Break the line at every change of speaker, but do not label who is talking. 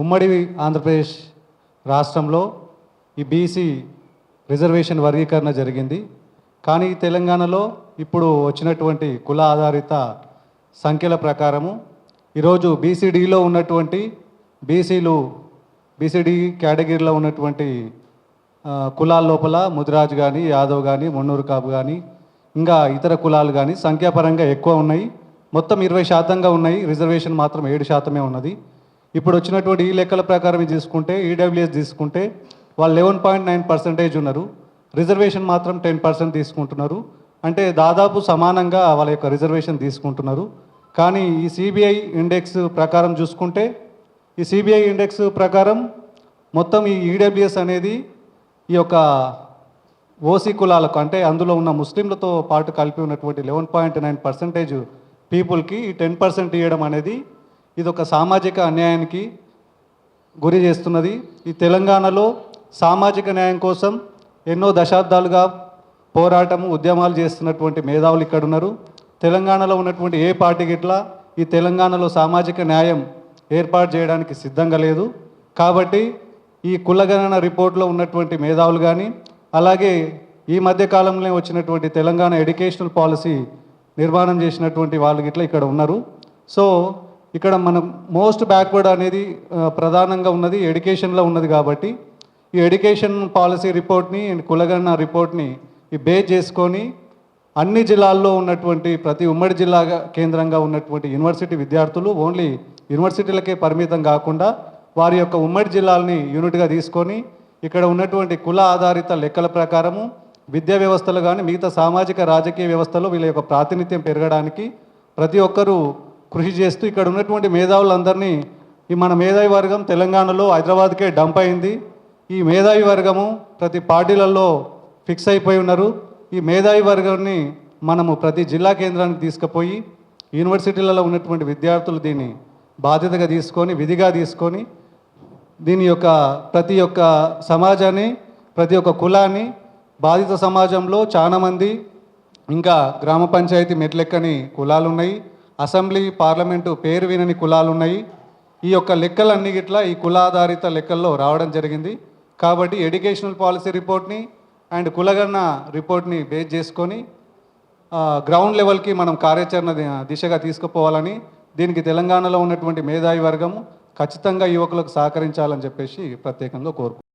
ఉమ్మడి ఆంధ్రప్రదేశ్ రాష్ట్రంలో ఈ బీసీ రిజర్వేషన్ వర్గీకరణ జరిగింది. కానీ తెలంగాణలో ఇప్పుడు వచ్చినటువంటి కుల ఆధారిత సంఖ్యల ప్రకారము ఈరోజు బీసీడీలో ఉన్నటువంటి బీసీడీ కేటగిరీలో ఉన్నటువంటి కులాల లోపల ముదిరాజు కానీ, యాదవ్ కానీ, మున్నూరు కాపు కానీ, ఇంకా ఇతర కులాలు కానీ సంఖ్యాపరంగా ఎక్కువ ఉన్నాయి. మొత్తం 20% ఉన్నాయి, రిజర్వేషన్ మాత్రం 7% ఉన్నది. ఇప్పుడు వచ్చినటువంటి ఈ లెక్కల ప్రకారం తీసుకుంటే, ఈడబ్ల్యూఎస్ తీసుకుంటే వాళ్ళు 11.9% ఉన్నారు, రిజర్వేషన్ మాత్రం 10% తీసుకుంటున్నారు. అంటే దాదాపు సమానంగా వాళ్ళ యొక్క రిజర్వేషన్ తీసుకుంటున్నారు. కానీ ఈ సిబిఐ ఇండెక్స్ ప్రకారం చూసుకుంటే, ఈ సిబిఐ ఇండెక్స్ ప్రకారం మొత్తం ఈ ఈడబ్ల్యూఎస్ అనేది ఈ యొక్క ఓసీ కులాలకు, అంటే అందులో ఉన్న ముస్లింలతో పాటు కలిపి ఉన్నటువంటి 11.9% పీపుల్కి ఈ 10% ఇవ్వడం అనేది ఇది ఒక సామాజిక అన్యాయానికి గురి చేస్తున్నది. ఈ తెలంగాణలో సామాజిక న్యాయం కోసం ఎన్నో దశాబ్దాలుగా పోరాటము, ఉద్యమాలు చేస్తున్నటువంటి మేధావులు ఇక్కడ ఉన్నారు. తెలంగాణలో ఉన్నటువంటి ఏ పార్టీ గిట్లా ఈ తెలంగాణలో సామాజిక న్యాయం ఏర్పాటు చేయడానికి సిద్ధంగా లేదు. కాబట్టి ఈ కులగణన రిపోర్ట్లో ఉన్నటువంటి మేధావులు కానీ, అలాగే ఈ మధ్య కాలంలో వచ్చినటువంటి తెలంగాణ ఎడ్యుకేషనల్ పాలసీ నిర్మాణం చేసినటువంటి వాళ్ళు గిట్లా ఇక్కడ ఉన్నారు. సో ఇక్కడ మనం మోస్ట్ బ్యాక్వర్డ్ అనేది ప్రధానంగా ఉన్నది ఎడ్యుకేషన్లో ఉన్నది. కాబట్టి ఈ ఎడ్యుకేషన్ పాలసీ రిపోర్ట్ని అండ్ కులగణన రిపోర్ట్ని ఈ బేస్ చేసుకొని అన్ని జిల్లాల్లో ఉన్నటువంటి ప్రతి ఉమ్మడి జిల్లా కేంద్రంగా ఉన్నటువంటి యూనివర్సిటీ విద్యార్థులు ఓన్లీ యూనివర్సిటీలకే పరిమితం కాకుండా వారి యొక్క ఉమ్మడి జిల్లాలని యూనిట్గా తీసుకొని ఇక్కడ ఉన్నటువంటి కుల ఆధారిత లెక్కల ప్రకారము విద్యా వ్యవస్థలు కానీ మిగతా సామాజిక రాజకీయ వ్యవస్థలో వీళ్ళ యొక్క ప్రాతినిధ్యం పెరగడానికి ప్రతి ఒక్కరూ కృషి చేస్తూ ఇక్కడ ఉన్నటువంటి మేధావులందరినీ ఈ మన మేధావి వర్గం తెలంగాణలో హైదరాబాద్కే డంప్ అయింది. ఈ మేధావి వర్గము ప్రతి పార్టీలలో ఫిక్స్ అయిపోయి ఉన్నారు. ఈ మేధావి వర్గాన్ని మనము ప్రతి జిల్లా కేంద్రానికి తీసుకుపోయి యూనివర్సిటీలలో ఉన్నటువంటి విద్యార్థులు దీన్ని బాధ్యతగా తీసుకొని, విధిగా తీసుకొని దీని యొక్క ప్రతి ఒక్క సమాజాన్ని, ప్రతి ఒక్క కులాన్ని, బాధిత సమాజంలో చాలామంది ఇంకా గ్రామ పంచాయతీ మెట్లెక్కని కులాలు ఉన్నాయి, అసెంబ్లీ పార్లమెంటు పేరు వినని కులాలు ఉన్నాయి. ఈ యొక్క లెక్కలన్నీ గిట్లా ఈ కులాధారిత లెక్కల్లో రావడం జరిగింది. కాబట్టి ఎడ్యుకేషనల్ పాలసీ రిపోర్ట్ని అండ్ కులగణన రిపోర్ట్ని బేస్ చేసుకొని గ్రౌండ్ లెవెల్కి మనం కార్యాచరణ దిశగా తీసుకుపోవాలని, దీనికి తెలంగాణలో ఉన్నటువంటి మేధావి వర్గము ఖచ్చితంగా యువకులకు సహకరించాలని చెప్పేసి ప్రత్యేకంగా కోరుకుంటున్నాను.